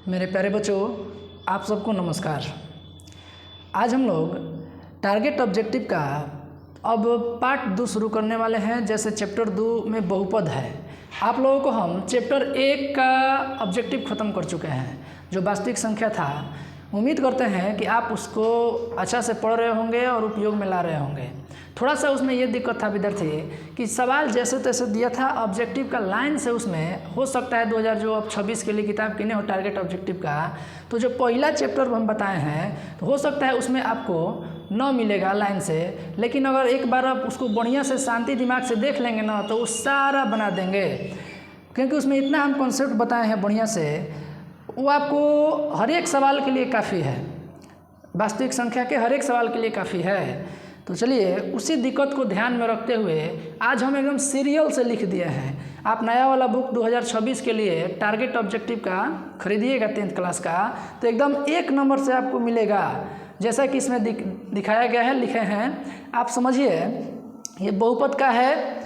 मेरे प्यारे बच्चों, आप सबको नमस्कार। आज हम लोग टारगेट ऑब्जेक्टिव का अब पार्ट 2 शुरू करने वाले हैं। जैसे चैप्टर 2 में बहुपद है, आप लोगों को हम चैप्टर 1 का ऑब्जेक्टिव ख़त्म कर चुके हैं जो वास्तविक संख्या था। उम्मीद करते हैं कि आप उसको अच्छा से पढ़ रहे होंगे और उपयोग में ला रहे होंगे। थोड़ा सा उसमें ये दिक्कत था विद्यार्थी कि सवाल जैसे तैसे दिया था, ऑब्जेक्टिव का लाइन से उसमें हो सकता है 2026 के लिए किताब किने हो टारगेट ऑब्जेक्टिव का, तो जो पहला चैप्टर हम बताए हैं तो हो सकता है उसमें आपको न मिलेगा लाइन से, लेकिन अगर एक बार आप उसको बढ़िया से शांति दिमाग से देख लेंगे ना तो वो सारा बना देंगे, क्योंकि उसमें इतना हम कॉन्सेप्ट बताए हैं बढ़िया से, वो आपको हर एक सवाल के लिए काफ़ी है। वास्तविक संख्या के हर एक सवाल के लिए काफ़ी है। तो चलिए उसी दिक्कत को ध्यान में रखते हुए आज हम एकदम सीरियल से लिख दिए हैं। आप नया वाला बुक 2026 के लिए टारगेट ऑब्जेक्टिव का खरीदिएगा 10th क्लास का, तो एकदम 1 नंबर से आपको मिलेगा। जैसा कि इसमें दिखाया गया है, लिखे हैं, आप समझिए ये बहुपद का है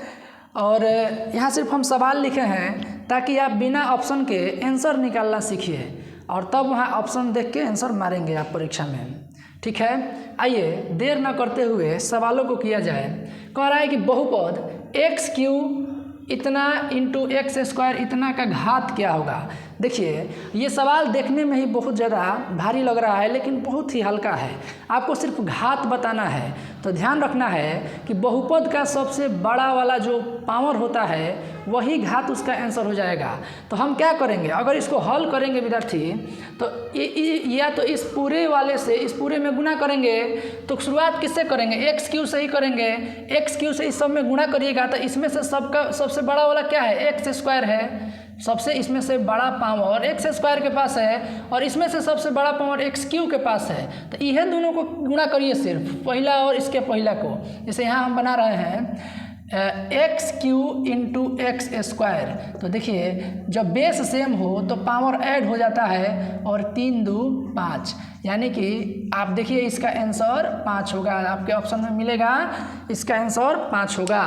और यहाँ सिर्फ हम सवाल लिखे हैं ताकि आप बिना ऑप्शन के आंसर निकालना सीखिए और तब वहाँ ऑप्शन देख के आंसर मारेंगे आप परीक्षा में। ठीक है, आइए देर न करते हुए सवालों को किया जाए। कह रहा है कि बहुपद एक्स क्यू इतना इंटू एक्स स्क्वायर इतना का घात क्या होगा। देखिए ये सवाल देखने में ही बहुत ज़्यादा भारी लग रहा है, लेकिन बहुत ही हल्का है। आपको सिर्फ घात बताना है, तो ध्यान रखना है कि बहुपद का सबसे बड़ा वाला जो पावर होता है वही घात उसका आंसर हो जाएगा। तो हम क्या करेंगे, अगर इसको हल करेंगे विद्यार्थी, तो या तो इस पूरे वाले से इस पूरे में गुना करेंगे। तो शुरुआत किससे करेंगे, एक्स क्यू से ही करेंगे। एक्स क्यू से इस सब में गुणा करिएगा तो इसमें से सबका सबसे बड़ा वाला क्या है, एक्स स्क्वायर है। सबसे इसमें से बड़ा पावर एक्स स्क्वायर के पास है और इसमें से सबसे बड़ा पावर एक्स क्यू के पास है। तो यह दोनों को गुणा करिए, सिर्फ पहला और इसके पहला को। जैसे यहाँ हम बना रहे हैं x Q into x square. तो देखिए जब बेस सेम हो तो पावर ऐड हो जाता है और 3 2 5, यानी कि आप देखिए इसका आंसर 5 होगा। आपके ऑप्शन में मिलेगा इसका आंसर 5 होगा।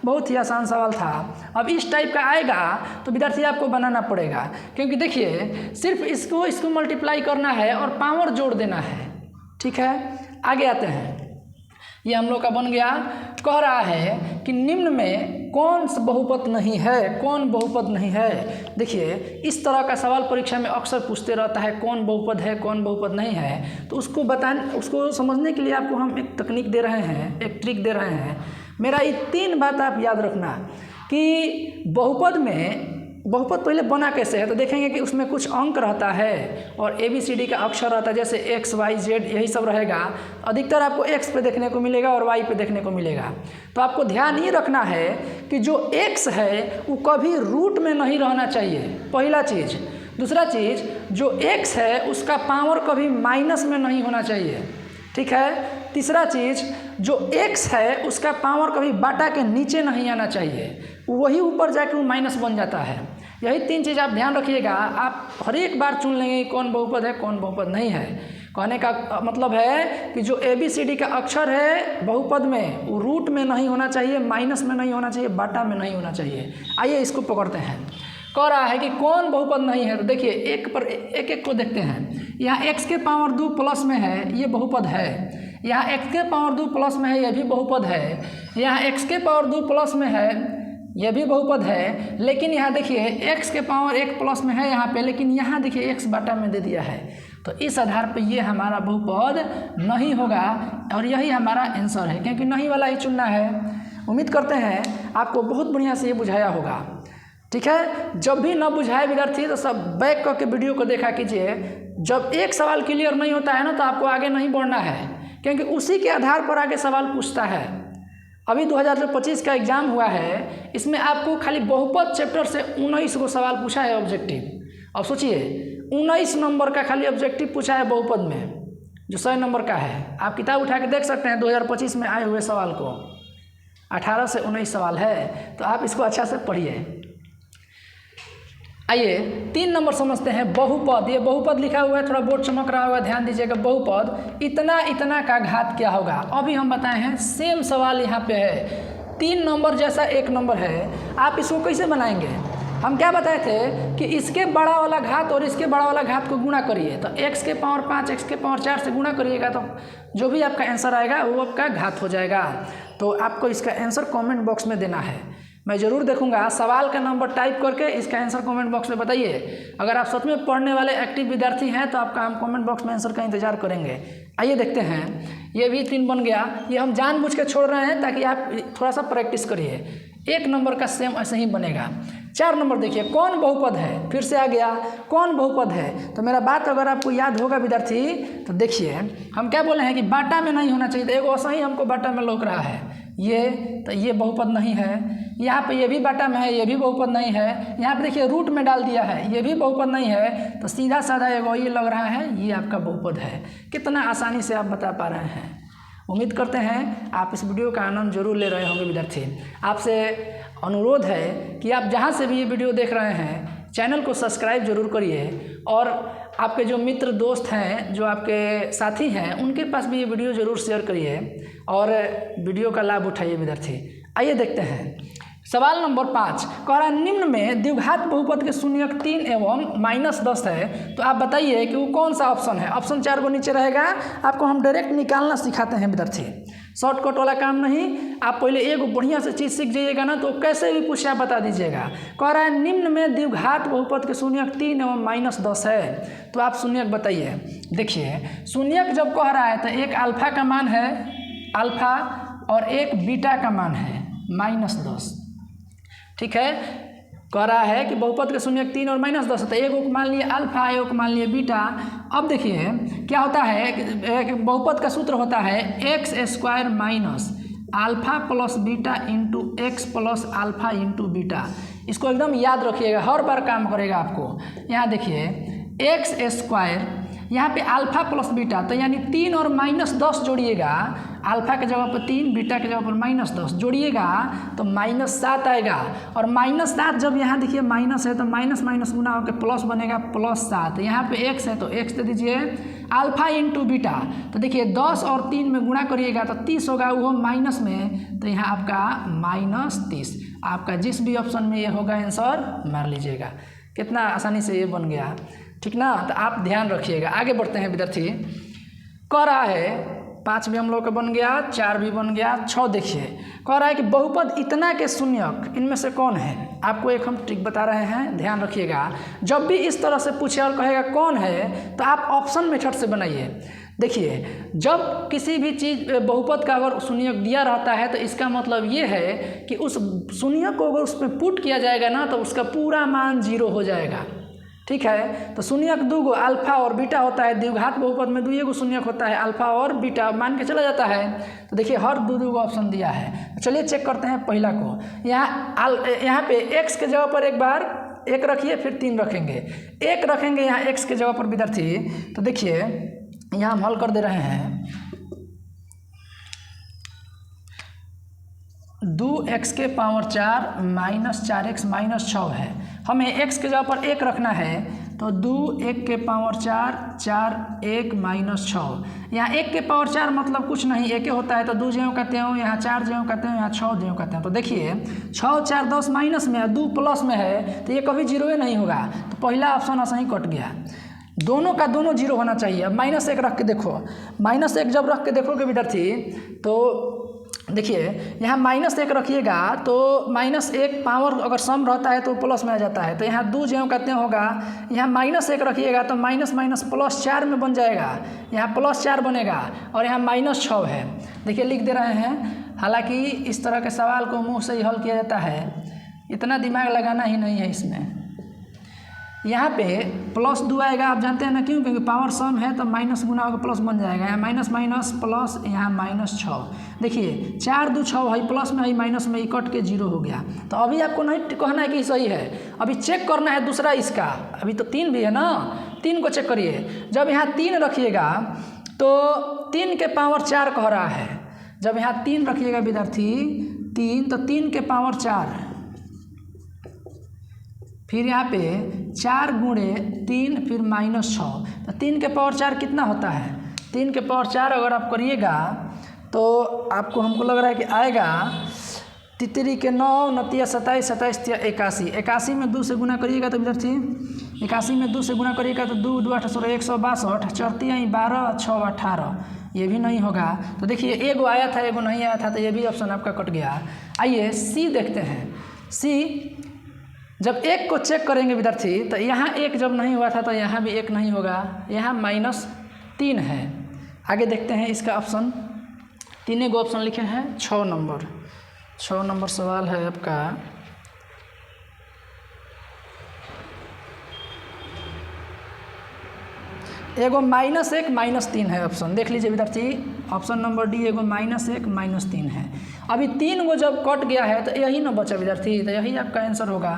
बहुत ही आसान सवाल था। अब इस टाइप का आएगा तो विद्यार्थी आपको बनाना पड़ेगा, क्योंकि देखिए सिर्फ इसको मल्टीप्लाई करना है और पावर जोड़ देना है। ठीक है, आगे आते हैं। ये हम लोग का बन गया। कह रहा है कि निम्न में कौन सा बहुपद नहीं है, कौन बहुपद नहीं है। देखिए इस तरह का सवाल परीक्षा में अक्सर पूछते रहता है, कौन बहुपद है कौन बहुपद नहीं है। तो उसको समझने के लिए आपको हम एक तकनीक दे रहे हैं, एक ट्रिक दे रहे हैं। मेरा ये 3 बात आप याद रखना कि बहुपद में बहुपद पहले बना कैसे है, तो देखेंगे कि उसमें कुछ अंक रहता है और ABCD का अक्षर रहता है, जैसे X Y Z यही सब रहेगा। अधिकतर आपको X पे देखने को मिलेगा और Y पे देखने को मिलेगा। तो आपको ध्यान ये रखना है कि जो X है वो कभी रूट में नहीं रहना चाहिए, पहला चीज़। दूसरा चीज़, जो X है उसका पावर कभी माइनस में नहीं होना चाहिए। ठीक है। तीसरा चीज़, जो x है उसका पावर कभी बाटा के नीचे नहीं आना चाहिए, वही ऊपर जाके वो माइनस बन जाता है। यही 3 चीज़ आप ध्यान रखिएगा। आप हर एक बार चुन लेंगे कौन बहुपद है कौन बहुपद नहीं है। कहने का मतलब है कि जो ABCD का अक्षर है बहुपद में वो रूट में नहीं होना चाहिए, माइनस में नहीं होना चाहिए, बाटा में नहीं होना चाहिए। आइए इसको पकड़ते हैं। कह रहा है कि कौन बहुपद नहीं है। तो देखिए एक पर एक को देखते हैं। यहाँ x के पावर 2 प्लस में है, ये बहुपद है। यहाँ x के पावर 2 प्लस में है, यह भी बहुपद है। यहाँ x के पावर 2 प्लस में है, यह भी बहुपद है। लेकिन यहाँ देखिए x के पावर 1 प्लस में है यहाँ पे, लेकिन यहाँ देखिए x बाटा में दे दिया है। तो इस आधार पे ये हमारा बहुपद नहीं होगा और यही हमारा आंसर है, क्योंकि नहीं वाला ही चुनना है। उम्मीद करते हैं आपको बहुत बढ़िया से ये बुझाया होगा। ठीक है, जब भी न बुझाए विद्यार्थी तो सब बैक करके वीडियो को देखा कीजिए। जब एक सवाल क्लियर नहीं होता है ना तो आपको आगे नहीं बढ़ना है, क्योंकि उसी के आधार पर आगे सवाल पूछता है। अभी 2025 का एग्ज़ाम हुआ है, इसमें आपको खाली बहुपद चैप्टर से 19 को सवाल पूछा है ऑब्जेक्टिव। अब सोचिए 19 नंबर का खाली ऑब्जेक्टिव पूछा है बहुपद में, जो 100 नंबर का है। आप किताब उठा के देख सकते हैं 2025 में आए हुए सवाल को। 18 से 19 सवाल है, तो आप इसको अच्छा से पढ़िए। आइए 3 नंबर समझते हैं, बहुपद। ये बहुपद लिखा हुआ है, थोड़ा बोर्ड चमक रहा होगा, ध्यान दीजिएगा। बहुपद इतना इतना का घात क्या होगा। अभी हम बताए हैं, सेम सवाल यहाँ पे है। 3 नंबर जैसा 1 नंबर है। आप इसको कैसे बनाएंगे, हम क्या बताए थे कि इसके बड़ा वाला घात और इसके बड़ा वाला घात को गुणा करिए, तो x के पावर 5 x के पावर 4 से गुणा करिएगा तो जो भी आपका आंसर आएगा वो आपका घात हो जाएगा। तो आपको इसका आंसर कमेंट बॉक्स में देना है, मैं ज़रूर देखूंगा। सवाल का नंबर टाइप करके इसका आंसर कमेंट बॉक्स में बताइए। अगर आप सच में पढ़ने वाले एक्टिव विद्यार्थी हैं तो आपका हम कमेंट बॉक्स में आंसर का इंतजार करेंगे। आइए देखते हैं, ये भी 3 बन गया। ये हम जानबूझ के छोड़ रहे हैं ताकि आप थोड़ा सा प्रैक्टिस करिए। 1 नंबर का सेम ऐसे ही बनेगा। 4 नंबर देखिए, कौन बहुपद है, फिर से आ गया कौन बहुपद है। तो मेरा बात अगर आपको याद होगा विद्यार्थी, तो देखिए हम क्या बोले हैं कि बाटा में नहीं होना चाहिए, तो एगो ऐसा ही हमको बाटा में लौक रहा है ये, तो ये बहुपद नहीं है। यहाँ पे ये भी बाटा में है, ये भी बहुपद नहीं है। यहाँ पे देखिए रूट में डाल दिया है, ये भी बहुपद नहीं है। तो सीधा साधा एगो ये लग रहा है, ये आपका बहुपद है। कितना आसानी से आप बता पा रहे हैं। उम्मीद करते हैं आप इस वीडियो का आनंद जरूर ले रहे होंगे विद्यार्थी। आपसे अनुरोध है कि आप जहाँ से भी ये वीडियो देख रहे हैं चैनल को सब्सक्राइब जरूर करिए, और आपके जो मित्र दोस्त हैं, जो आपके साथी हैं, उनके पास भी ये वीडियो जरूर शेयर करिए और वीडियो का लाभ उठाइए विद्यार्थी। आइए देखते हैं सवाल नंबर 5। कह रहा है निम्न में द्विघात बहुपद के शून्यक 3 एवं -10 है, तो आप बताइए कि वो कौन सा ऑप्शन है। ऑप्शन 4 को नीचे रहेगा, आपको हम डायरेक्ट निकालना सिखाते हैं विद्यार्थी, शॉर्टकट वाला काम नहीं। आप पहले एक बढ़िया से चीज़ सीख जाइएगा ना, तो कैसे भी पूछे आप बता दीजिएगा। कह रहा है निम्न में द्विघात बहुपद के शून्यक 3 एवं -10 है, तो आप शून्यक बताइए। देखिए शून्यक जब कह रहा है तो एक अल्फा का मान है अल्फा और एक बीटा का मान है -10, ठीक है। कह रहा है कि बहुपद के शून्यक 3 और -10 है, तो एक को मान लिए अल्फा, एक को मान लिए बीटा। अब देखिए क्या होता है, बहुपद का सूत्र होता है x² minus alpha plus beta into x plus alpha into beta. इसको एकदम याद रखिएगा, हर बार काम करेगा आपको। यहाँ देखिए x², यहाँ पे अल्फा प्लस बीटा, तो यानी 3 और -10 जोड़िएगा, अल्फा के जगह पर 3, बीटा के जगह पर -10 जोड़िएगा तो -7 आएगा। और -7 जब यहाँ देखिए माइनस है तो माइनस माइनस गुना होकर प्लस बनेगा +7। यहाँ पे x है तो x दे दीजिए, अल्फा इंटू बीटा, तो देखिए 10 और 3 में गुणा करिएगा तो 30 होगा, वो माइनस में, तो यहाँ आपका -30। आपका जिस भी ऑप्शन में ये होगा आंसर मार लीजिएगा। कितना आसानी से ये बन गया, ठीक ना। तो आप ध्यान रखिएगा। आगे बढ़ते हैं विद्यार्थी। कह रहा है 5 भी हम लोग का बन गया, 4 भी बन गया, 6 देखिए कह रहा है कि बहुपद इतना के शून्यक इनमें से कौन है। आपको एक हम ट्रिक बता रहे हैं, ध्यान रखिएगा। जब भी इस तरह से पूछे और कहेगा कौन है, तो आप ऑप्शन मेथड से बनाइए। देखिए जब किसी भी चीज़ बहुपद का अगर शून्यक दिया रहता है तो इसका मतलब ये है कि उस शून्यक को अगर उसमें पुट किया जाएगा ना, तो उसका पूरा मान 0 हो जाएगा, ठीक है। तो शून्यक 2 गो अल्फा और बीटा होता है, द्विघात बहुपद में 2 गो शून्यक होता है, अल्फा और बीटा मान के चला जाता है। तो देखिए हर 2 ऑप्शन दिया है। तो चलिए चेक करते हैं पहला को। यहाँ पे x के जगह पर एक बार 1 रखिए, फिर 3 रखेंगे, 1 रखेंगे यहाँ x के जगह पर विद्यार्थी। तो देखिए यहाँ हम हल कर दे रहे हैं, 2x के पावर 4 -4x -6 है। हमें x के जगह पर 1 रखना है, तो 2 1 के पावर 4 4 1 -6। यहाँ 1 के पावर 4 मतलब कुछ नहीं, 1 होता है, तो 2 ज्यों कहते हो, यहाँ 4 ज्यों कहते हो, यहाँ 6 ज्यों कहते हैं। तो देखिए 6 4 10 माइनस में है, 2 प्लस में है, तो ये कभी 0 नहीं होगा। तो पहला ऑप्शन ऐसा ही कट गया। दोनों का दोनों 0 होना चाहिए। अब -1 रख के देखो, -1 जब रख के देखोगे विद्यार्थी, तो देखिए यहाँ -1 रखिएगा तो -1 पावर अगर सम रहता है तो प्लस में आ जाता है, तो यहाँ 2 ज्यों कहते होगा। यहाँ -1 रखिएगा तो माइनस माइनस +4 में बन जाएगा, यहाँ +4 बनेगा, और यहाँ -6 है। देखिए लिख दे रहे हैं। हालांकि इस तरह के सवाल को मुँह से ही हल किया जाता है, इतना दिमाग लगाना ही नहीं है इसमें। यहाँ पे +2 आएगा, आप जानते हैं ना क्यों, क्योंकि पावर सम है तो माइनस गुना होकर प्लस बन जाएगा। यहाँ माइनस माइनस प्लस, यहाँ -6। देखिए 4 2 6 है, प्लस में है माइनस में, कट के 0 हो गया। तो अभी आपको नहीं कहना है कि सही है, अभी चेक करना है दूसरा इसका। अभी तो 3 भी है ना, 3 को चेक करिए। जब यहाँ 3 रखिएगा तो 3 के पावर 4 कह रहा है। जब यहाँ 3 रखिएगा विद्यार्थी 3, तो 3 के पावर 4, फिर यहाँ पे 4 गुणे 3, फिर -6। तो 3 के पावर 4 कितना होता है, 3 के पावर 4 अगर आप करिएगा तो आपको हमको लग रहा है कि आएगा तितरी के 9, नतिया 27, 27 तिया 81, 81 में 2 से गुना करिएगा तो विद्यार्थी 81 में 2 से गुना करिएगा तो 2 2 8 16 162, चौरतिया 12 6 18, ये भी नहीं होगा। तो देखिए एगो आया था एगो नहीं आया था, तो ये भी ऑप्शन आपका कट गया। आइए सी देखते हैं। सी जब एक को चेक करेंगे विद्यार्थी तो यहाँ एक जब नहीं हुआ था तो यहाँ भी एक नहीं होगा, यहाँ -3 है। आगे देखते हैं इसका ऑप्शन, 3 गो ऑप्शन लिखे हैं। 6 नंबर सवाल है आपका। एगो -1 -3 है ऑप्शन, देख लीजिए विद्यार्थी, ऑप्शन नंबर डी एगो -1 -3 है। अभी 3 गो जब कट गया है तो यही ना बचा विद्यार्थी, तो यही आपका आंसर होगा,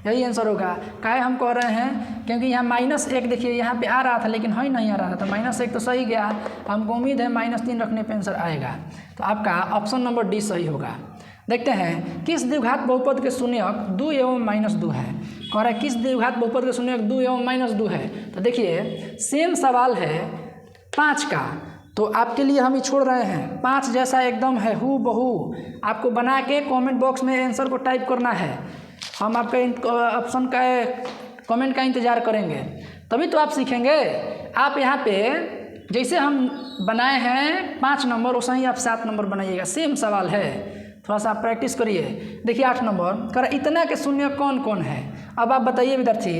यही आंसर होगा। काहे हम कह रहे हैं, क्योंकि यहाँ -1 देखिए यहाँ पे आ रहा था लेकिन है नहीं आ रहा था, तो -1 तो सही गया, हमको उम्मीद है -3 रखने पे आंसर आएगा। तो आपका ऑप्शन नंबर डी सही होगा। देखते हैं किस द्विघात बहुपद के शून्यक 2 एवं -2 है। कह रहा है किस द्विघात बहुपद के शून्यक 2 एवं -2 है। तो देखिए सेम सवाल है 5 का, तो आपके लिए हम ही छोड़ रहे हैं। 5 जैसा एकदम है हू बहू, आपको बना के कमेंट बॉक्स में आंसर को टाइप करना है। हम आपका ऑप्शन का कमेंट का इंतज़ार करेंगे, तभी तो आप सीखेंगे। आप यहाँ पे जैसे हम बनाए हैं 5 नंबर वैसे ही आप 7 नंबर बनाइएगा, सेम सवाल है, थोड़ा सा आप प्रैक्टिस करिए। देखिए 8 नंबर कर इतना के शून्य कौन कौन है। अब आप बताइए विद्यार्थी,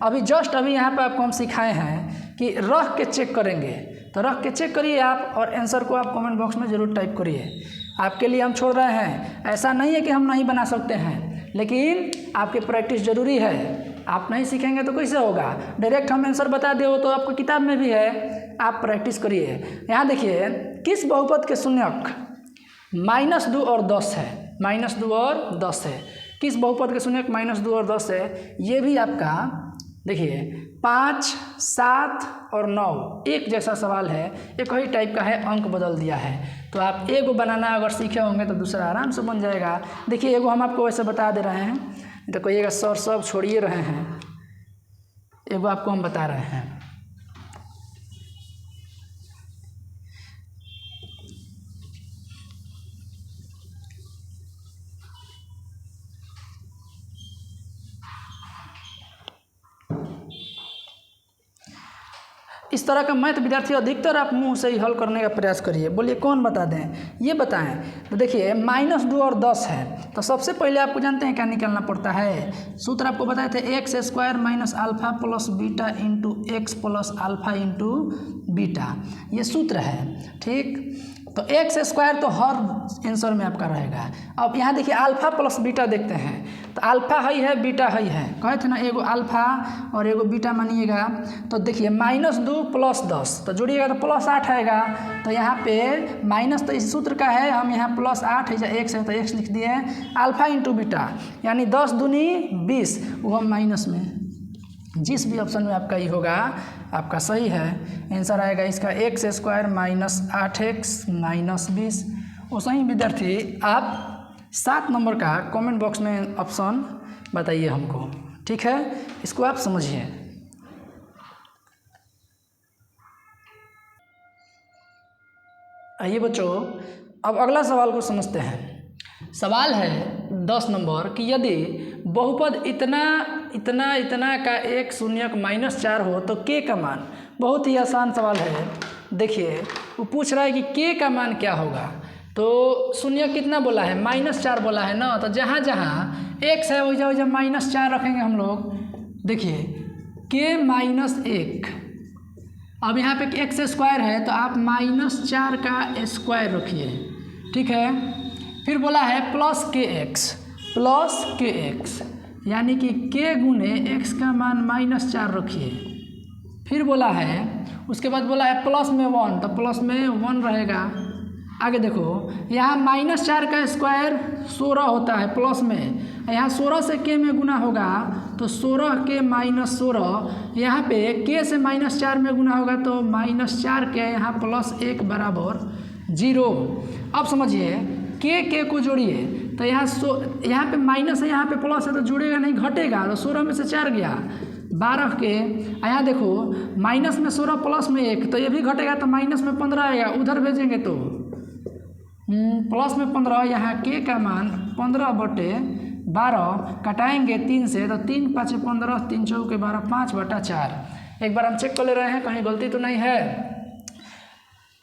अभी यहाँ पे आपको हम सिखाए हैं कि रख के चेक करेंगे, तो रख के चेक करिए आप और आंसर को आप कमेंट बॉक्स में ज़रूर टाइप करिए। आपके लिए हम छोड़ रहे हैं, ऐसा नहीं है कि हम नहीं बना सकते हैं, लेकिन आपकी प्रैक्टिस ज़रूरी है। आप नहीं सीखेंगे तो कैसे होगा। डायरेक्ट हम आंसर बता दे तो आपको किताब में भी है, आप प्रैक्टिस करिए। यहाँ देखिए किस बहुपद के शून्यक -2 और 10 है, -2 और 10 है। किस बहुपद के शून्यक -2 और 10 है, ये भी आपका देखिए 5, 7 और 9 एक जैसा सवाल है, एक ही टाइप का है, अंक बदल दिया है। तो आप एगो बनाना अगर सीखे होंगे तो दूसरा आराम से बन जाएगा। देखिए एगो हम आपको वैसे बता दे रहे हैं, तो कहिएगा सर सब छोड़िए रहे हैं, एगो आपको हम बता रहे हैं। इस तरह का मैथ विद्यार्थी अधिकतर आप मुंह से ही हल करने का प्रयास करिए। बोलिए कौन बता दें, ये बताएं। तो देखिए -2 और 10 है, तो सबसे पहले आपको जानते हैं क्या निकालना पड़ता है। सूत्र आपको बताए थे x² - α + β × x + α × बीटा, ये सूत्र है। ठीक, तो x² तो हर आंसर में आपका रहेगा। अब यहाँ देखिए अल्फा + बीटा देखते हैं, तो अल्फा ही है बीटा ही है, कहे थे ना एगो अल्फा और एगो बीटा मानिएगा। तो देखिए -2 + 10 तो जोड़िएगा तो +8 आएगा। तो यहाँ पे माइनस तो इस सूत्र का है, हम यहाँ +8 है x है तो x लिख दिए, अल्फा × बीटा यानी 10 दूनी 20, वो हम माइनस में, जिस भी ऑप्शन में आपका ये होगा आपका सही है। आंसर आएगा इसका x² - 8x - 20। वैसे ही विद्यार्थी आप 7 नंबर का कमेंट बॉक्स में ऑप्शन बताइए हमको, ठीक है, इसको आप समझिए। आइए बच्चों अब अगला सवाल को समझते हैं। सवाल है 10 नंबर कि यदि बहुपद इतना इतना इतना का एक शून्यक -4 हो तो k का मान, बहुत ही आसान सवाल है। देखिए वो पूछ रहा है कि k का मान क्या होगा। तो शून्य कितना बोला है, -4 बोला है ना, तो जहाँ जहाँ x है वही जहाँ -4 रखेंगे हम लोग। देखिए k -1, अब यहाँ पे x² है तो आप -4 का स्क्वायर रखिए, ठीक है। फिर बोला है +kx यानी कि k गुने x का मान -4 रखिए। फिर बोला है, उसके बाद बोला है प्लस में 1, तो प्लस में 1 रहेगा। आगे देखो यहाँ -4 का स्क्वायर 16 होता है प्लस में, यहाँ 16 से k में गुना होगा तो 16k - 16, यहाँ पे k से -4 में गुना होगा तो -4k, यहाँ +1 = 0। अब समझिए k को जोड़िए तो यहाँ पे माइनस है, यहाँ पे प्लस है तो जुड़ेगा नहीं, घटेगा। तो 16 में से 4 गया 12 के, यहाँ देखो माइनस में 16 प्लस में 1 तो ये भी घटेगा तो -15 आएगा, उधर भेजेंगे तो प्लस में 15, यहाँ के का मान 15/12 कटाएंगे 3 से, तो 3 5 15, 3 चौके 12, 5/4। एक बार हम चेक कर ले रहे हैं कहीं गलती तो नहीं है।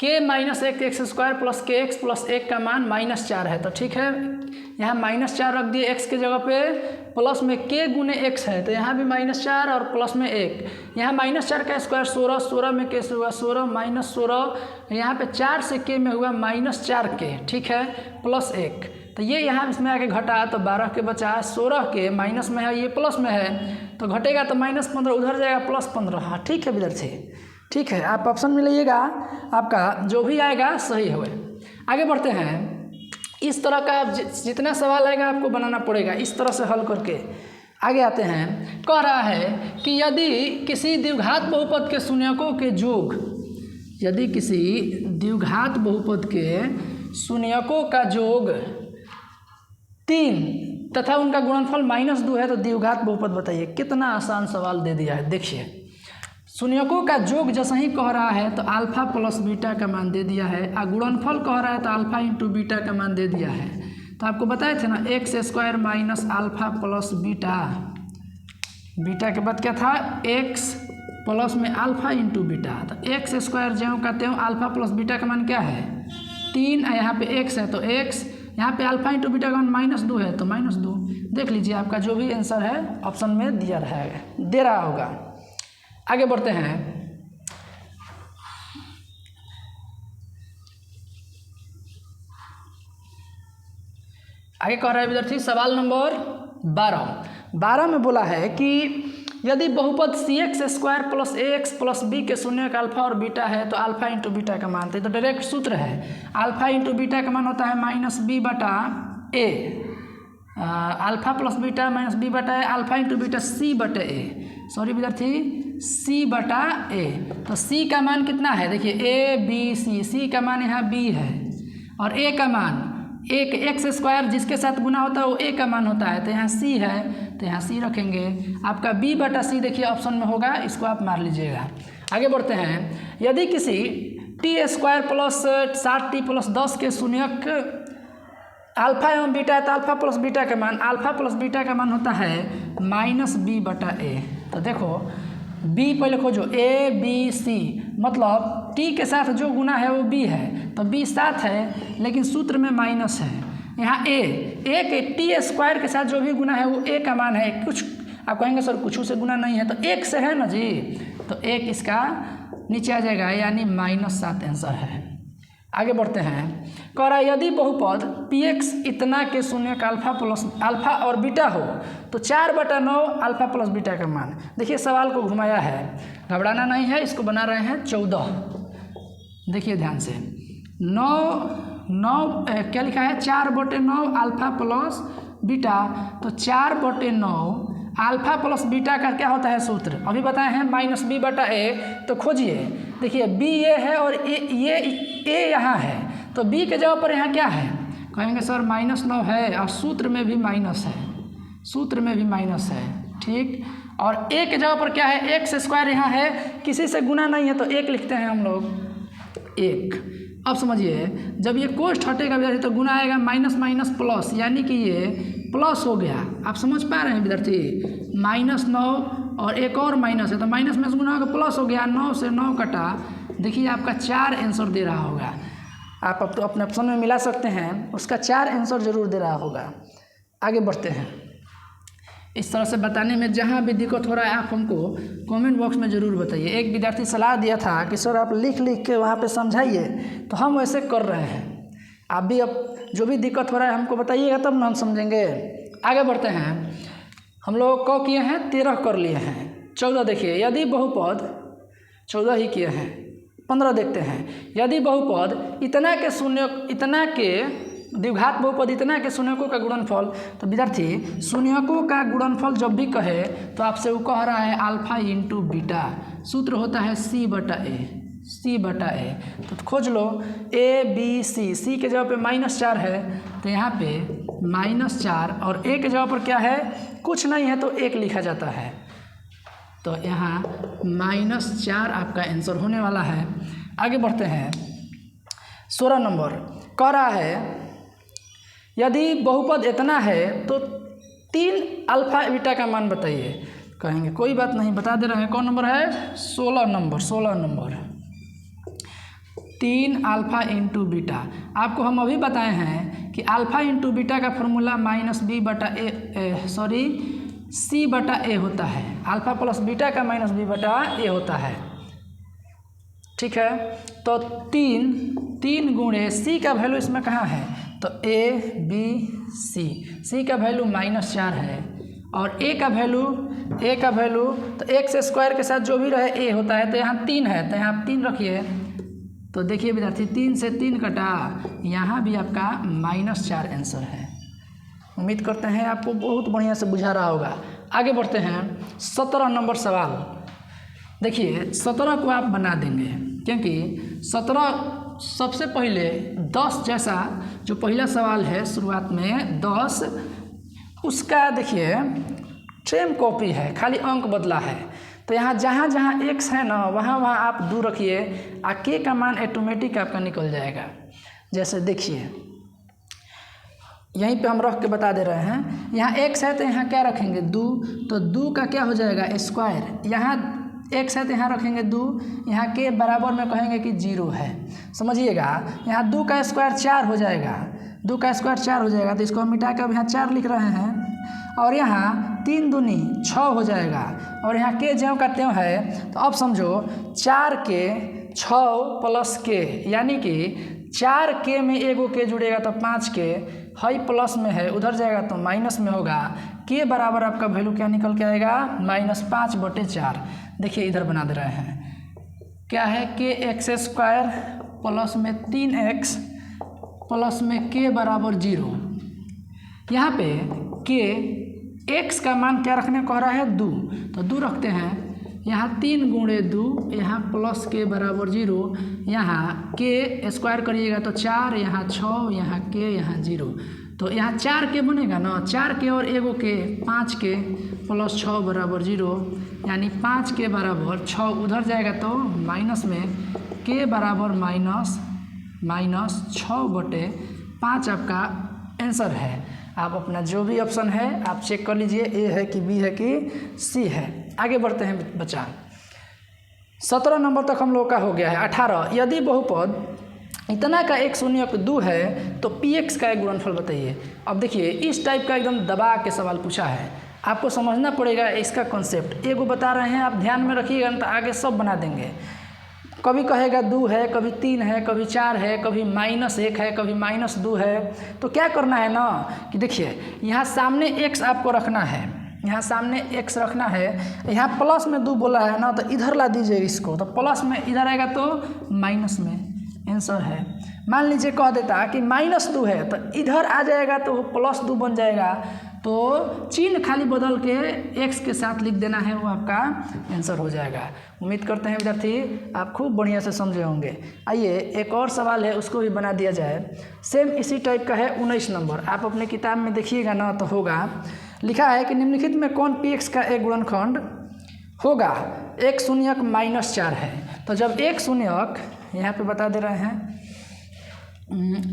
के माइनस एक एक्स स्क्वायर प्लस के एक्स प्लस 1 का मान -4 है, तो ठीक है, यहाँ -4 रख दिए एक्स के जगह पे, प्लस में के गुने एक्स है, तो यहाँ भी -4 और प्लस में 1, यहाँ -4 का स्क्वायर 16, 16 में के से हुआ 16 -16, यहाँ पे 4 से के में हुआ -4 के, ठीक है, प्लस 1, तो ये यहाँ इसमें आके घटा तो 12 के बचा, 16 के माइनस में है, ये प्लस में है, तो घटेगा तो -15 उधर जाएगा +15। हाँ ठीक है विद्यार्थी, ठीक है, आप ऑप्शन में लाइएगा, आपका जो भी आएगा सही होगा। आगे बढ़ते हैं। इस तरह का जितना सवाल आएगा आपको बनाना पड़ेगा, इस तरह से हल करके आगे आते हैं। कह रहा है कि यदि किसी द्विघात बहुपद के शून्यकों के योग, यदि किसी द्विघात बहुपद के शून्यकों का योग 3 तथा उनका गुणनफल -2 है तो द्विघात बहुपद बताइए। कितना आसान सवाल दे दिया है, देखिए शून्यकों का योग जैसा ही कह रहा है तो अल्फा प्लस बीटा का मान दे दिया है, और गुणनफल कह रहा है तो अल्फा इंटू बीटा का मान दे दिया है। तो आपको बताए थे ना x² minus alpha plus beta, beta के बाद क्या था x प्लस में अल्फा इंटू बीटा, तो x² ज्यों का त्यों अल्फा प्लस बीटा का मान क्या है 3, यहाँ पे x है तो x, यहाँ पे अल्फा इंटू बीटा का मान -2 है तो -2। देख लीजिए आपका जो भी आंसर है ऑप्शन में दिया दे रहा होगा। आगे बढ़ते हैं। आगे कह रहा है विद्यार्थी सवाल नंबर 12 में बोला है कि यदि बहुपद CX² plus AX plus B के शून्य का अल्फा और बीटा है तो अल्फा इंटू बीटा का मान, तो डायरेक्ट सूत्र है, अल्फा इंटू बीटा का मान होता है -B/A, alpha plus beta -B/A, alpha into beta C/A, sorry विद्यार्थी C/A। तो C का मान कितना है, देखिए ABC, C का मान यहाँ B है और A का मान एक x² जिसके साथ गुना होता है वो A का मान होता है, तो यहाँ C है तो यहाँ C रखेंगे। आपका B/C देखिए ऑप्शन में होगा, इसको आप मार लीजिएगा। आगे बढ़ते हैं। यदि किसी t² प्लस 60t प्लस 10 के शून्यक अल्फा एवं बीटा है तो अल्फा प्लस बीटा का मान, अल्फा प्लस बीटा का मान होता है -B/A। तो देखो B पहले खोजो, ABC मतलब t के साथ जो गुना है वो B है, तो B 7 है लेकिन सूत्र में माइनस है। यहाँ A के t² के साथ जो भी गुना है वो A का मान है, कुछ आप कहेंगे सर कुछ से गुना नहीं है, तो 1 से है ना जी, तो 1 इसका नीचे आ जाएगा, यानी -7 आंसर है। आगे बढ़ते हैं। कह रहा है यदि बहुपद Px इतना के शून्य का अल्फा और बीटा हो तो 4/9 अल्फा प्लस बीटा का मान। देखिए सवाल को घुमाया है, घबराना नहीं है, इसको बना रहे हैं 14। देखिए ध्यान से, 9 क्या लिखा है 4/9 अल्फा प्लस बीटा, तो 4/9 अल्फा प्लस बीटा का क्या होता है सूत्र, अभी बताए हैं -B/A। तो खोजिए, देखिए B ये है और A यहाँ है, तो B के जगह पर यहाँ क्या है, कहेंगे सर -9 है और सूत्र में भी माइनस है, सूत्र में भी माइनस है, ठीक। और A के जगह पर क्या है, x² यहाँ है, किसी से गुना नहीं है तो 1 लिखते हैं हम लोग, 1। अब समझिए जब ये कोष्ठ हटेगा विद्यार्थी तो गुना आएगा माइनस प्लस, यानी कि ये प्लस हो गया। आप समझ पा रहे हैं विद्यार्थी, -9 और एक और माइनस है तो माइनस में से गुना होगा प्लस हो गया, 9 से 9 कटा, देखिए आपका 4 आंसर दे रहा होगा। आप अब तो अपने ऑप्शन में मिला सकते हैं, उसका 4 आंसर जरूर दे रहा होगा। आगे बढ़ते हैं। इस तरह से बताने में जहाँ भी दिक्कत हो रहा है आप हमको कमेंट बॉक्स में ज़रूर बताइए। एक विद्यार्थी सलाह दिया था कि सर आप लिख के वहाँ पे समझाइए, तो हम वैसे कर रहे हैं। आप भी अब जो भी दिक्कत हो रहा है हमको बताइएगा तब ना हम समझेंगे। आगे बढ़ते हैं। हम लोग को किए हैं 13 कर लिए हैं, 14 देखिए। यदि बहुपद 14 ही किए हैं, 15 देखते हैं। यदि बहुपद इतना के द्विघात बहुपद इतना के शून्यकों का गुणनफल, तो विद्यार्थी शून्यकों का गुणनफल जब भी कहे तो आपसे वो कह रहा है अल्फा इंटू बीटा, सूत्र होता है C/A। तो खोज लो ABC, C के जगह पे -4 है तो यहाँ पे -4 और A के जगह पर क्या है, कुछ नहीं है तो 1 लिखा जाता है, तो यहाँ -4 आपका आंसर होने वाला है। आगे बढ़ते हैं 16 नंबर। कह रहा है यदि बहुपद इतना है तो 3 अल्फा बीटा का मान बताइए। कहेंगे कोई बात नहीं, बता दे रहे हैं। कौन नंबर है? 16 नंबर 3 अल्फा इंटू बीटा। आपको हम अभी बताए हैं कि अल्फा इंटू बीटा का फॉर्मूला सी बटा ए होता है। अल्फा प्लस बीटा का -b बटा ए होता है। ठीक है, तो 3 गुणे सी का वैल्यू इसमें कहाँ है? तो a b c का वैल्यू -4 है और a का वैल्यू तो x स्क्वायर के साथ जो भी रहे a होता है, तो यहाँ 3 है तो यहाँ आप 3 रखिए। तो देखिए विद्यार्थी 3 से 3 कटा, यहाँ भी आपका -4 आंसर है। उम्मीद करते हैं आपको बहुत बढ़िया से बुझा रहा होगा। आगे बढ़ते हैं 17 नंबर सवाल। देखिए 17 को आप बना देंगे क्योंकि 17 सबसे पहले 10 जैसा जो पहला सवाल है शुरुआत में 10, उसका देखिए सेम कॉपी है, खाली अंक बदला है। तो यहाँ जहाँ जहाँ x है ना वहाँ वहाँ आप 2 रखिए और k का मान ऑटोमेटिक आपका निकल जाएगा। जैसे देखिए यहीं पे हम रख के बता दे रहे हैं। यहाँ x है तो यहाँ क्या रखेंगे? 2, तो 2 का क्या हो जाएगा? स्क्वायर। यहाँ x है तो यहाँ रखेंगे 2, यहाँ के बराबर में कहेंगे कि 0 है। समझिएगा, यहाँ 2 का स्क्वायर 4 हो जाएगा, 2 का स्क्वायर 4 हो जाएगा। तो इसको हम मिटा कर अब यहाँ 4 लिख रहे हैं और यहाँ 3 दूनी 6 हो जाएगा और यहाँ के ज्यों का त्यों है। तो अब समझो 4 के 6 प्लस के, यानी कि 4 के में एगो के जुड़ेगा तो 5 के, हाई प्लस में है उधर जाएगा तो माइनस में होगा। के बराबर आपका वैल्यू क्या निकल के आएगा? -5/4। देखिए इधर बना दे रहे हैं, क्या है? के एक्स स्क्वायर प्लस में 3x प्लस में के बराबर 0। यहाँ पे के x का मान क्या रखने को कह रहा है? 2, तो 2 रखते हैं। यहाँ 3 गुणे 2, यहाँ प्लस के बराबर 0, यहाँ के स्क्वायर करिएगा तो 4, यहाँ 6, यहाँ के, यहाँ 0। तो यहाँ 4 के बनेगा ना, 4 के और एगो के 5 के प्लस 6 बराबर 0, यानी 5 के बराबर 6 उधर जाएगा तो माइनस में के बराबर -6/5 आपका आंसर है। आप अपना जो भी ऑप्शन है आप चेक कर लीजिए, ए है कि बी है कि सी है। आगे बढ़ते हैं बच्चा, 17 नंबर तक हम लोग का हो गया है। 18, यदि बहुपद इतना का एक शून्यक 2 है तो px का एक गुणनफल बताइए। अब देखिए इस टाइप का एकदम दबा के सवाल पूछा है, आपको समझना पड़ेगा इसका कॉन्सेप्ट। एगो बता रहे हैं, आप ध्यान में रखिएगा तो आगे सब बना देंगे। कभी कहेगा 2 है, कभी 3 है, कभी 4 है, कभी -1 है, कभी -2 है। तो क्या करना है ना कि देखिए यहाँ सामने x आपको रखना है, यहाँ सामने x रखना है, यहाँ प्लस में 2 बोला है ना तो इधर ला दीजिए इसको, तो प्लस में इधर आएगा तो माइनस में आंसर है। मान लीजिए कह देता कि -2 है तो इधर आ जाएगा तो +2 बन जाएगा, तो चिन्ह खाली बदल के x के साथ लिख देना है, वो आपका आंसर हो जाएगा। उम्मीद करते हैं विद्यार्थी आप खूब बढ़िया से समझे होंगे। आइए एक और सवाल है उसको भी बना दिया जाए, सेम इसी टाइप का है। 19 नंबर आप अपने किताब में देखिएगा ना तो होगा लिखा है कि निम्नलिखित में कौन px का एक गुणनखंड होगा? एक शून्यक -4 है। तो जब एक शून्यक, यहाँ पे बता दे रहे हैं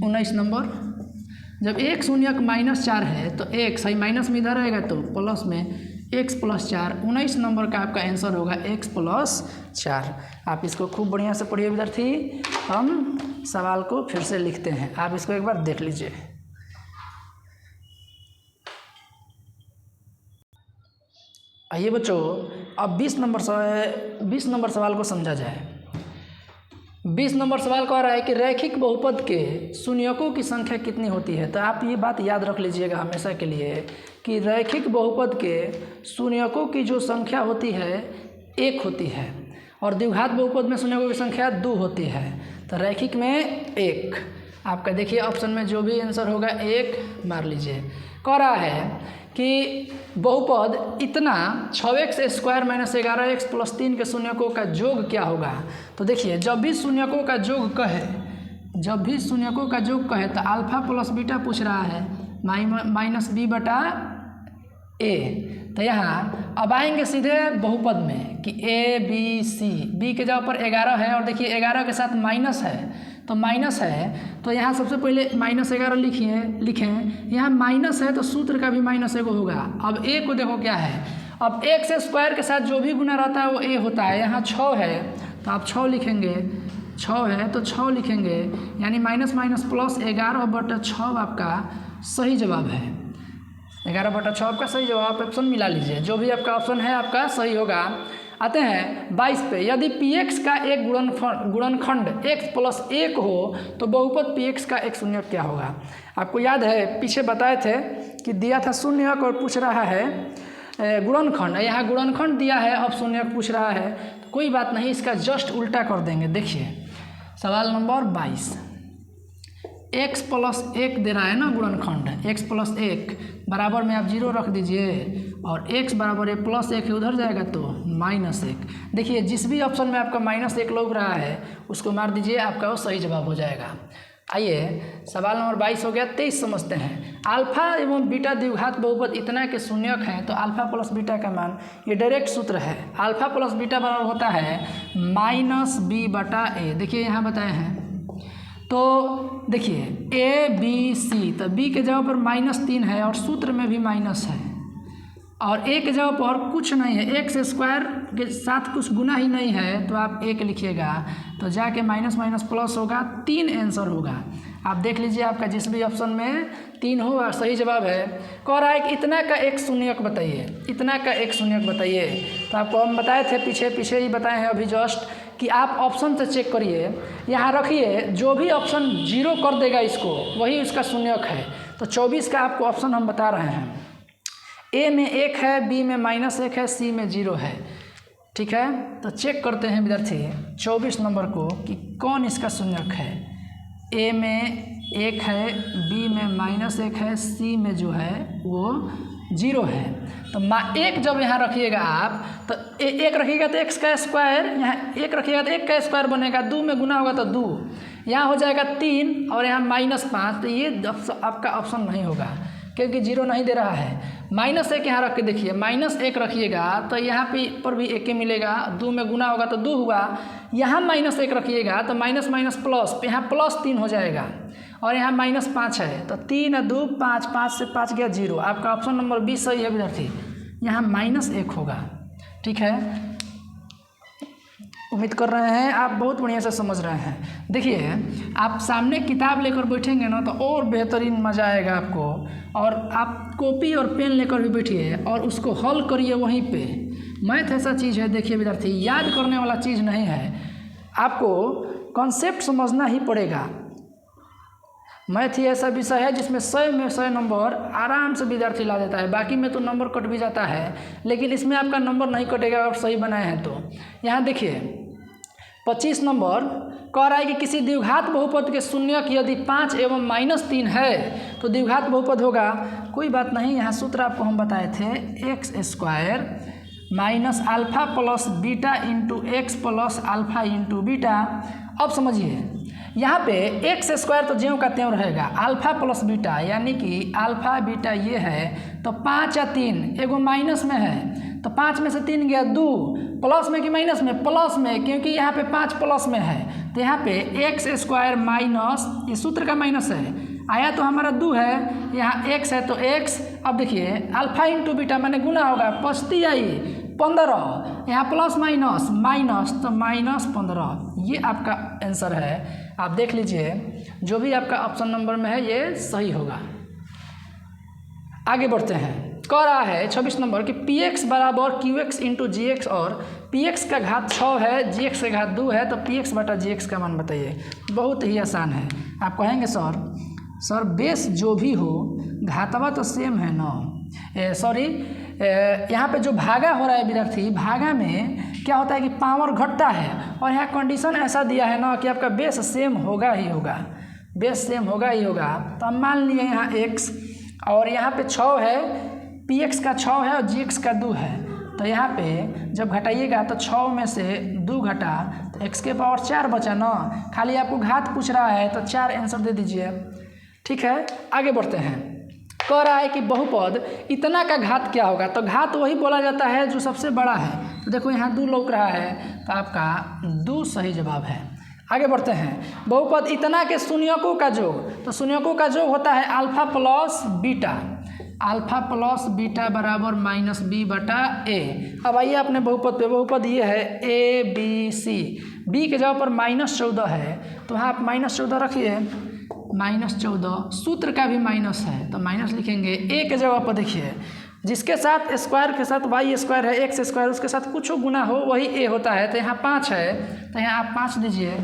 19 नंबर, जब एक शून्यक -4 है तो एक सही माइनस में इधर आएगा तो प्लस में x + 4। 19 नंबर का आपका आंसर होगा x + 4। आप इसको खूब बढ़िया से पढ़िए विद्यार्थी। हम सवाल को फिर से लिखते हैं, आप इसको एक बार देख लीजिए। आइए बच्चों अब 20 नंबर सवाल को समझा जाए। 20 नंबर सवाल कह रहा है कि रैखिक बहुपद के शून्यकों की संख्या कितनी होती है। तो आप ये बात याद रख लीजिएगा हमेशा के लिए कि रैखिक बहुपद के शून्यकों की जो संख्या होती है 1 होती है और द्विघात बहुपद में शून्यकों की संख्या 2 होती है। तो रैखिक में 1, आपका देखिए ऑप्शन में जो भी आंसर होगा 1 मार लीजिए। कह रहा है कि बहुपद इतना 6x² - 11x + 3 के शून्यकों का योग क्या होगा। तो देखिए जब भी शून्यकों का योग कहे तो अल्फा प्लस बीटा पूछ रहा है -b/a। तो यहाँ अब आएंगे सीधे बहुपद में कि a b c, b के जगह पर 11 है और देखिए 11 के साथ माइनस है तो माइनस है तो यहाँ सबसे पहले -11 लिखें। यहाँ माइनस है तो सूत्र का भी -1 होगा। अब ए को देखो क्या है, अब x स्क्वायर के साथ जो भी गुना रहता है वो a होता है। यहाँ 6 है तो आप 6 लिखेंगे, 6 है तो 6 लिखेंगे, यानी -+11/6 आपका सही जवाब है। 11/6 आपका सही जवाब। ऑप्शन मिला लीजिए, जो भी आपका ऑप्शन है आपका सही होगा। आते हैं 22 पे। यदि px का एक गुणनखंड x + 1 हो तो बहुपद px का एक शून्यक क्या होगा। आपको याद है पीछे बताए थे कि दिया था शून्यक और पूछ रहा है गुणनखंड। यहाँ गुणनखंड दिया है, अब शून्यक पूछ रहा है, तो कोई बात नहीं, इसका जस्ट उल्टा कर देंगे। देखिए सवाल नंबर 22, x + 1 दे रहा है ना गुणनखंड, x + 1 बराबर में आप 0 रख दीजिए और x बराबर a + 1 उधर जाएगा तो -1। देखिए जिस भी ऑप्शन में आपका -1 लग रहा है उसको मार दीजिए, आपका वो सही जवाब हो जाएगा। आइए सवाल नंबर 22 हो गया। 23 समझते हैं। अल्फा एवं बीटा द्विघात बहुपद इतना के शून्यक हैं तो अल्फा + बीटा का मान, ये डायरेक्ट सूत्र है। अल्फा + बीटा बराबर होता है -b/a। देखिए यहाँ बताए हैं, तो देखिए a b c, तो b के जगह पर -3 है और सूत्र में भी माइनस है, और a के जगह पर कुछ नहीं है, x स्क्वायर के साथ कुछ गुना ही नहीं है, तो आप 1 लिखिएगा तो जाके माइनस प्लस होगा, 3 आंसर होगा। आप देख लीजिए आपका जिस भी ऑप्शन में 3 हो सही जवाब है। कह रहा है कि इतना का एक शून्यक बताइए, इतना का एक शून्यक बताइए। तो आपको हम बताए थे पीछे ही बताए हैं अभी जस्ट कि आप ऑप्शन से चेक करिए, यहाँ रखिए, जो भी ऑप्शन 0 कर देगा इसको वही उसका शून्यक है। तो 24 का आपको ऑप्शन हम बता रहे हैं। ए में 1 है, बी में -1 है, सी में 0 है। ठीक है, तो चेक करते हैं विद्यार्थी 24 नंबर को कि कौन इसका शून्यक है। ए में 1 है, बी में -1 है, सी में जो है वो 0 है। तो 1 जब यहाँ रखिएगा आप तो 1 रखिएगा तो x का स्क्वायर, यहाँ 1 रखिएगा तो 1 का स्क्वायर बनेगा, 2 में गुना होगा तो 2, यहाँ हो जाएगा 3 और यहाँ -5। तो ये आपका ऑप्शन नहीं होगा क्योंकि 0 नहीं दे रहा है। -1 यहाँ रख के देखिए, -1 रखिएगा तो यहाँ पर भी 1 मिलेगा, 2 में गुना होगा तो 2 हुआ, यहाँ -1 रखिएगा तो माइनस प्लस, यहाँ +3 हो जाएगा और यहाँ -5 है, तो 3 2 5, 5 से 5 गया 0। आपका ऑप्शन नंबर 20 सही है विद्यार्थी, यहाँ -1 होगा। ठीक है, उम्मीद कर रहे हैं आप बहुत बढ़िया से समझ रहे हैं। देखिए आप सामने किताब लेकर बैठेंगे ना तो और बेहतरीन मज़ा आएगा आपको, और आप कॉपी और पेन लेकर भी बैठिए और उसको हल करिए वहीं पे। मैथ ऐसा चीज़ है, देखिए विद्यार्थी, याद करने वाला चीज़ नहीं है, आपको कॉन्सेप्ट समझना ही पड़ेगा। मैथ ही ऐसा विषय है जिसमें 100 में 100 नंबर आराम से विद्यार्थी ला देता है। बाकी में तो नंबर कट भी जाता है, लेकिन इसमें आपका नंबर नहीं कटेगा अगर सही बनाए हैं तो। यहाँ देखिए 25 नंबर कह रहा है कि किसी द्विघात बहुपद के शून्यक यदि 5 एवं -3 है तो द्विघात बहुपद होगा। कोई बात नहीं, यहाँ सूत्र आपको हम बताए थे, x² -α + बीटा × x + α × बीटा। अब समझिए यहाँ पे x² तो ज्यों का त्यों रहेगा, अल्फा + बीटा यानी कि अल्फा बीटा ये है, तो 5 या 3, एगो माइनस में है तो 5 में से 3 गया 2, प्लस में कि माइनस में, प्लस में, क्योंकि यहाँ पे 5 प्लस में है तो यहाँ पे x² माइनस, ये सूत्र का माइनस है, आया तो हमारा 2 है, यहाँ x है तो x। अब देखिए अल्फा × बीटा माने गुना होगा, 5 आई 15, यहाँ प्लस माइनस तो -15। ये आपका आंसर है। आप देख लीजिए जो भी आपका ऑप्शन नंबर में है ये सही होगा। आगे बढ़ते हैं। कह रहा है 26 नंबर कि px = qx × gx और px का घात 6 है, gx का घात 2 है, तो px/gx का मान बताइए। बहुत ही आसान है। आप कहेंगे सर बेस जो भी हो घातवा तो सेम है ना, यहाँ पे जो भागा हो रहा है विद्यार्थी, भागा में क्या होता है कि पावर घटता है, और यहाँ कंडीशन ऐसा दिया है ना कि आपका बेस सेम होगा ही होगा, बेस सेम होगा ही होगा। तो हम मान लिए यहाँ x और यहाँ पे 6 है, px का 6 है और gx का 2 है, तो यहाँ पे जब घटाइएगा तो 6 में से 2 घटा तो x के पावर 4 बचा ना, खाली आपको घात पूछ रहा है तो 4 आंसर दे दीजिए। ठीक है, आगे बढ़ते हैं। कह रहा है कि बहुपद इतना का घात क्या होगा, तो घात वही बोला जाता है जो सबसे बड़ा है। तो देखो यहाँ 2 लौक रहा है तो आपका 2 सही जवाब है। आगे बढ़ते हैं। बहुपद इतना के शून्यकों का योग, तो शून्यकों का योग होता है alpha plus beta, alpha plus beta बराबर माइनस बी बटा ए। अब आइए अपने बहुपद पे, बहुपद ये है ए बी सी, बी के जगह पर -14 है तो वहाँ आप -14 रखिए, -14, सूत्र का भी माइनस है तो माइनस लिखेंगे। ए के जगह पर देखिए जिसके साथ स्क्वायर के साथ वाई स्क्वायर है, एक्स स्क्वायर, उसके साथ कुछ गुना हो वही ए होता है, तो यहाँ 5 है तो यहाँ आप 5 दीजिए।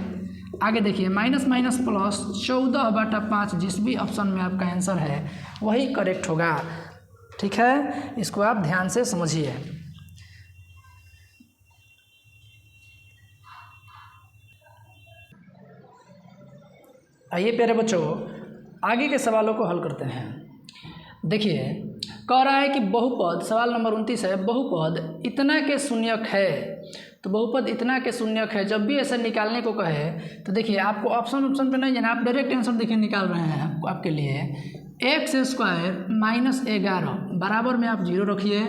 आगे देखिए माइनस माइनस प्लस 14/5, जिस भी ऑप्शन में आपका आंसर है वही करेक्ट होगा। ठीक है, इसको आप ध्यान से समझिए। आइए प्यारे बच्चों आगे के सवालों को हल करते हैं। देखिए कह रहा है कि बहुपद, सवाल नंबर 29 है, बहुपद इतना के शून्यक है। तो बहुपद इतना के शून्यक है, जब भी ऐसा निकालने को कहे तो देखिए आपको ऑप्शन पे नहीं जाना, आप डायरेक्ट आंसर देखिए निकाल रहे हैं आपके लिए। x² - 11 बराबर में आप 0 रखिए।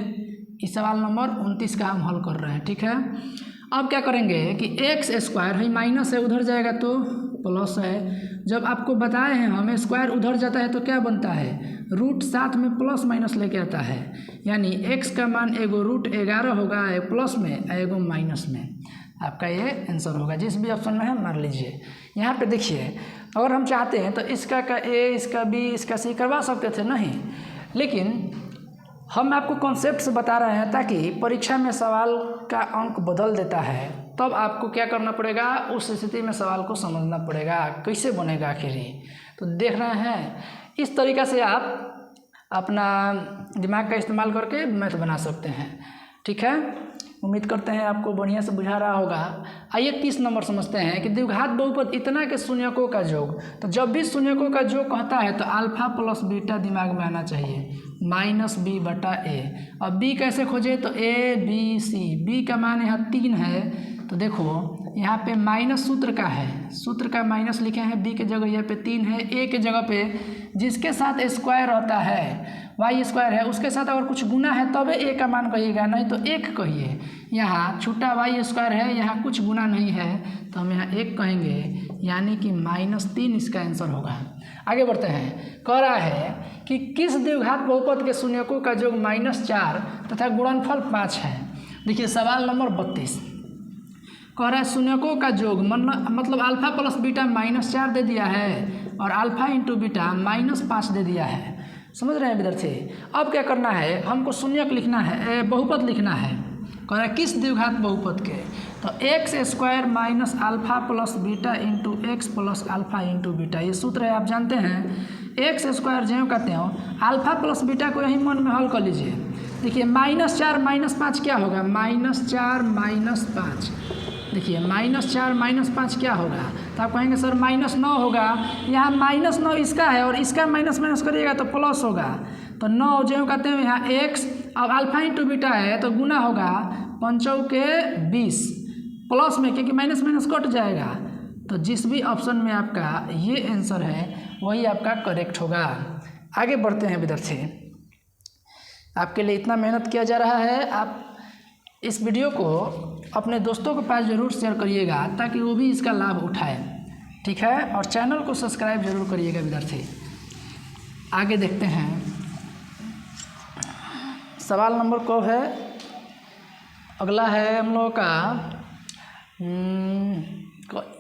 इस सवाल नंबर 29 का हम हल कर रहे हैं। ठीक है, अब क्या करेंगे कि x² है, माइनस है, उधर जाएगा तो प्लस है। जब आपको बताए हैं हमें स्क्वायर उधर जाता है तो क्या बनता है, रूट साथ में प्लस माइनस लेके आता है, यानी x का मान एगो √11 होगा, एक प्लस में एगो माइनस में। आपका ये आंसर होगा, जिस भी ऑप्शन में है मार लीजिए। यहाँ पे देखिए अगर हम चाहते हैं तो इसका का ए, इसका बी, इसका सी करवा सकते थे, नहीं, लेकिन हम आपको कॉन्सेप्ट से बता रहे हैं ताकि परीक्षा में सवाल का अंक बदल देता है, तब आपको क्या करना पड़ेगा, उस स्थिति में सवाल को समझना पड़ेगा कैसे बनेगा आखिर ही। तो देख रहे हैं इस तरीक़ा से आप अपना दिमाग का इस्तेमाल करके मैथ बना सकते हैं। ठीक है, उम्मीद करते हैं आपको बढ़िया से बुझा रहा होगा। आइए 30 नंबर समझते हैं कि द्विघात बहुपद इतना के शून्यकों का योग। तो जब भी शून्यकों का योग कहता है तो अल्फा प्लस बीटा दिमाग में आना चाहिए, -b बटा ए। अब b कैसे खोजे, तो a b c, b का मान यहाँ 3 है तो देखो यहाँ पे माइनस सूत्र का है, सूत्र का माइनस लिखे हैं, b के जगह यहाँ पे 3 है, a के जगह पे जिसके साथ स्क्वायर होता है y² है उसके साथ अगर कुछ गुना है तब a का मान कहिएगा, नहीं तो 1 कहिए। यहाँ छोटा y² है, यहाँ कुछ गुना नहीं है तो हम यहाँ 1 कहेंगे, यानी कि -3 इसका आंसर होगा। आगे बढ़ते हैं, कह रहा है कि किस द्विघात बहुपद के शून्यकों का योग -4 तथा गुणनफल 5 है। देखिए सवाल नंबर 32 कह रहा है शून्यकों का योग मतलब अल्फा प्लस बीटा -4 दे दिया है और अल्फा इंटू बीटा -5 दे दिया है। समझ रहे हैं विद्यार्थी। अब क्या करना है, हमको शून्यक लिखना है, बहुपद लिखना है। कह रहा है किस द्विघात बहुपद के, तो x² - alpha plus beta into x plus alpha into beta, ये सूत्र है आप जानते हैं। x² ज्यों कहते हो, अल्फा प्लस बीटा को यही मन में हल कर लीजिए। देखिए -4 - 5 क्या होगा, -4 - 5। देखिए -4 - 5 क्या होगा, तो आप कहेंगे सर -9 होगा। यहाँ -9 इसका है और इसका माइनस करिएगा तो प्लस होगा, तो 9 जो कहते हैं यहाँ x, अब अल्फा इंटू बीटा है तो गुना होगा 5 के 20 प्लस में, क्योंकि माइनस कट जाएगा। तो जिस भी ऑप्शन में आपका ये आंसर है वही आपका करेक्ट होगा। आगे बढ़ते हैं विद्यार्थी, आपके लिए इतना मेहनत किया जा रहा है, आप इस वीडियो को अपने दोस्तों के पास ज़रूर शेयर करिएगा ताकि वो भी इसका लाभ उठाए। ठीक है, और चैनल को सब्सक्राइब जरूर करिएगा विद्यार्थी। आगे देखते हैं, सवाल नंबर को है, अगला है हम लोगों का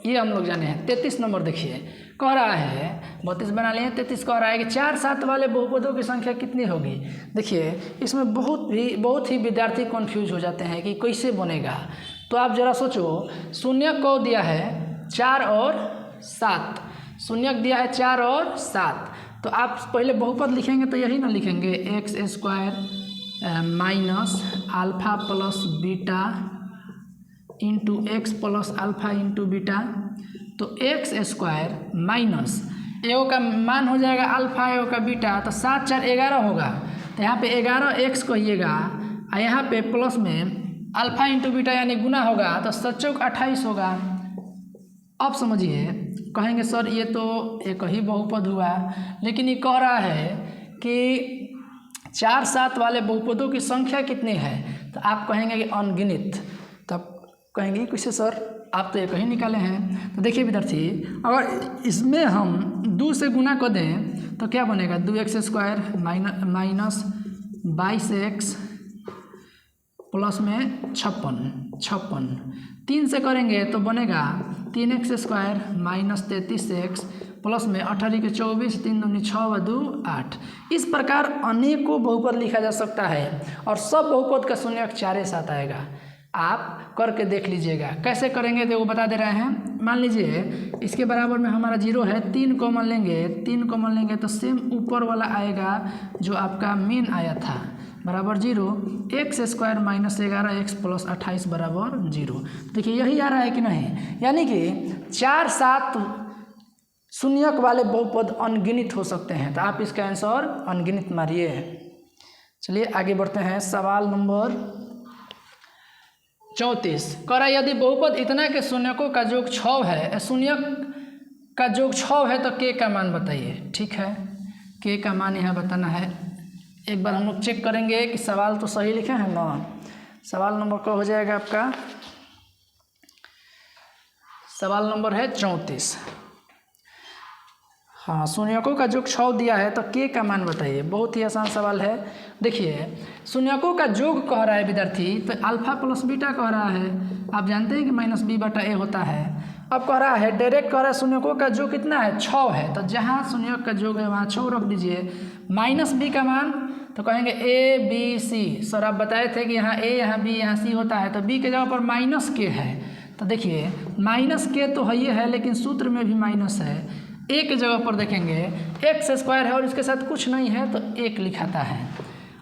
ये हम लोग जाने हैं 33 नंबर। देखिए कह रहा है 32 बना लिए, 33 कह रहा है कि 4 7 वाले बहुपदों की संख्या कितनी होगी। देखिए इसमें बहुत ही विद्यार्थी कंफ्यूज हो जाते हैं कि कैसे बनेगा। तो आप ज़रा सोचो, शून्यक को दिया है 4 और 7, शून्यक दिया है 4 और 7, तो आप पहले बहुपद लिखेंगे तो यही ना लिखेंगे x² - alpha plus beta into x plus alpha into beta. तो x² माइनस एगो का मान हो जाएगा अल्फा, एगो का बीटा, तो 7 4 11 होगा, तो यहाँ पे 11x कहिएगा और यहाँ पे प्लस में अल्फा इंटू बीटा यानी गुना होगा, तो 7 चौक 28 होगा। अब समझिए, कहेंगे सर ये तो एक ही बहुपद हुआ, लेकिन ये कह रहा है कि 4 7 वाले बहुपदों की संख्या कितनी है, तो आप कहेंगे कि अनगिनत। तब कहेंगे कैसे सर, आप तो एक ही निकाले हैं। तो देखिए विद्यार्थी, अगर इसमें हम 2 से गुना कर दें तो क्या बनेगा, 2x² माइनस 22x प्लस में 56 3 से करेंगे तो बनेगा 3x² माइनस 33x प्लस में 18 के 24 3 दूनी 6 व 2 8। इस प्रकार अनेकों बहुपद लिखा जा सकता है और सब बहुपद का शून्यक 4 साथ आएगा। आप करके देख लीजिएगा। कैसे करेंगे तो वो बता दे रहे हैं। मान लीजिए इसके बराबर में हमारा 0 है, 3 कॉमन लेंगे तो सेम ऊपर वाला आएगा जो आपका मेन आया था बराबर 0, x² माइनस 11x प्लस 28 बराबर 0। देखिए यही आ रहा है कि नहीं, यानी कि 4 7 शून्यक वाले बहुपद अनगिनत हो सकते हैं। तो आप इसका आंसर अनगिनत मारिए। चलिए आगे बढ़ते हैं। सवाल नंबर 34 कह रहा है यदि बहुपद इतना के शून्यकों का योग 6 है, शून्यक का योग 6 है तो k का मान बताइए। ठीक है, k का मान यहाँ बताना है। एक बार हम लोग चेक करेंगे कि सवाल तो सही लिखे हैं ना। सवाल नंबर क्या हो जाएगा आपका, सवाल नंबर है 34। हाँ, शून्यकों का योग 6 दिया है तो k का मान बताइए। बहुत ही आसान सवाल है। देखिए शून्यकों का योग कह रहा है विद्यार्थी, तो अल्फा प्लस बीटा कह रहा है। आप जानते हैं कि माइनस b बटा a होता है। अब कह रहा है डायरेक्ट कह रहा है शून्यकों का योग कितना है, 6 है। तो जहाँ शून्यक का योग है वहाँ 6 रख दीजिए। माइनस b का मान तो कहेंगे a b c। सर आप बताए थे कि यहाँ a यहाँ b यहाँ c होता है, तो b के जगह पर माइनस k है। तो देखिए माइनस k तो है लेकिन सूत्र में भी माइनस है। a के जगह पर देखेंगे x² है और इसके साथ कुछ नहीं है तो 1 लिखाता है।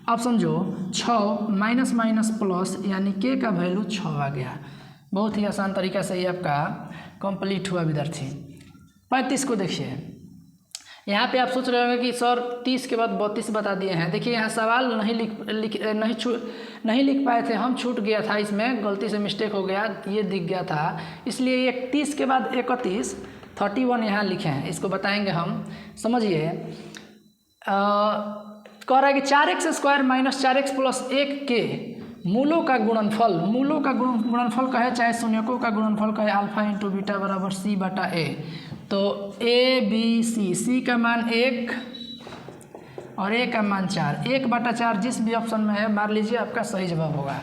अब समझो 6 माइनस माइनस प्लस यानी k का वैल्यू 6 आ गया। बहुत ही आसान तरीका से ये आपका कंप्लीट हुआ विद्यार्थी। 35 को देखिए, यहाँ पे आप सोच रहे होंगे कि सर 30 के बाद 32 बता दिए हैं। देखिए यहाँ सवाल नहीं लिख पाए थे हम, छूट गया था, इसमें गलती से मिस्टेक हो गया, ये दिख गया था, इसलिए ये 30 के बाद 31 31 यहाँ लिखे हैं। इसको बताएंगे हम, समझिए। कह रहा है कि 4x² माइनस 4x प्लस 1 के मूलों का गुणनफल कहे चाहे शून्यकों का गुणनफल कहे अल्फा इंटू बीटा बराबर c बटा a। तो a b c का मान 1 और a का मान 4, 1/4 जिस भी ऑप्शन में है मार लीजिए, आपका सही जवाब होगा।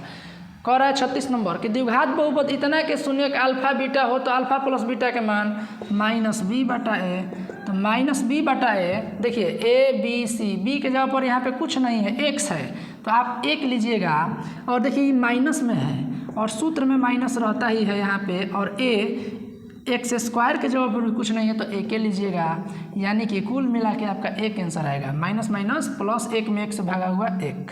कह रहा है 36 नंबर कि द्विघात बहुपद इतना के शून्यक अल्फा बीटा हो तो अल्फा प्लस बीटा का मान माइनस b बटा a। तो माइनस b बटा a, देखिए a b c, b के जगह पर यहाँ पे कुछ नहीं है, x है तो आप 1 लीजिएगा। और देखिए माइनस में है और सूत्र में माइनस रहता ही है यहाँ पे, और a x² के जगह पर भी कुछ नहीं है तो 1 लीजिएगा। यानी कि कुल मिला के आपका 1 आंसर आएगा। माइनस माइनस प्लस 1 में 1 से भागा हुआ 1।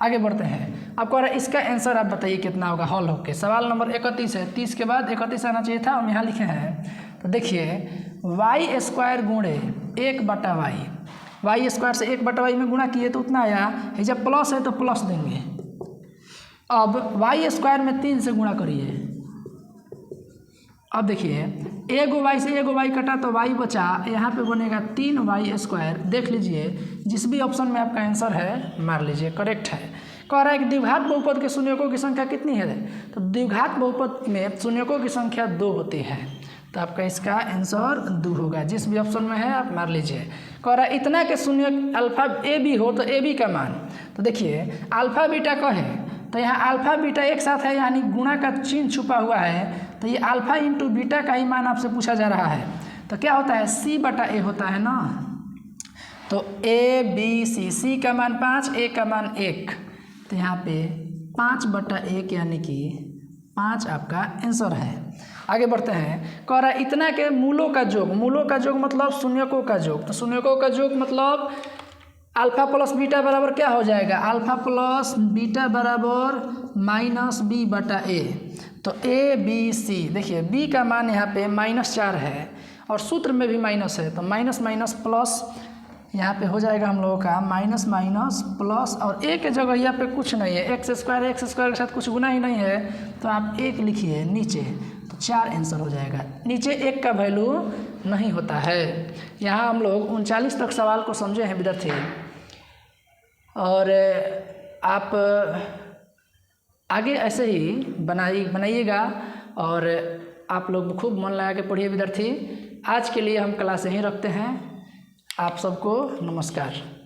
आगे बढ़ते हैं। अब कह रहा है इसका आंसर आप बताइए कितना होगा हॉल होके। सवाल नंबर 31 है, 30 के बाद 31 आना चाहिए था, हम यहाँ लिखे हैं। तो देखिए y² गुणे 1/y, y² से 1/y में गुणा किए तो उतना आया, जब प्लस है तो प्लस देंगे। अब y² में 3 से गुणा करिए। अब देखिए एगो y से एगो y कटा तो y बचा, यहाँ पे बनेगा 3y²। देख लीजिए जिस भी ऑप्शन में आपका आंसर है मार लीजिए, करेक्ट है। कह रहा है कि द्विघात बहुपद के शून्यकों की संख्या कितनी है, तो द्विघात बहुपद में शून्यकों की संख्या 2 होती है। तो आपका इसका आंसर 2 होगा, जिस भी ऑप्शन में है आप मार लीजिए। कह रहा है इतना के शून्यक अल्फा ए बी हो तो ए बी का मान, तो देखिए अल्फा बीटा का है तो यहाँ अल्फा बीटा एक साथ है, यानी गुणा का चिन्ह छुपा हुआ है। तो ये अल्फा इंटू बीटा का ही मान आपसे पूछा जा रहा है। तो क्या होता है, c बटा a होता है ना। तो a b c का मान 5, a का मान 1, तो यहाँ पे 5/1 यानी कि 5 आपका आंसर है। आगे बढ़ते हैं। कह रहा है इतना के मूलों का योग मतलब शून्यकों का योग। तो शून्यकों का योग मतलब अल्फा प्लस बीटा बराबर क्या हो जाएगा, अल्फा प्लस बीटा बराबर माइनस b बटा a। तो a b c, देखिए b का मान यहाँ पे -4 है और सूत्र में भी माइनस है, तो माइनस माइनस प्लस यहाँ पे हो जाएगा हम लोगों का माइनस माइनस प्लस, और a के जगह यहाँ पे कुछ नहीं है, x² के साथ कुछ गुना ही नहीं है, तो आप 1 लिखिए नीचे, तो 4 आंसर हो जाएगा। नीचे 1 का वैल्यू नहीं होता है। यहाँ हम लोग 39 तक सवाल को समझे हैं विद्यार्थी, और आप आगे ऐसे ही बनाइएगा और आप लोग खूब मन लगा के पढ़िए विद्यार्थी। आज के लिए हम क्लास यहीं रखते हैं। आप सबको नमस्कार।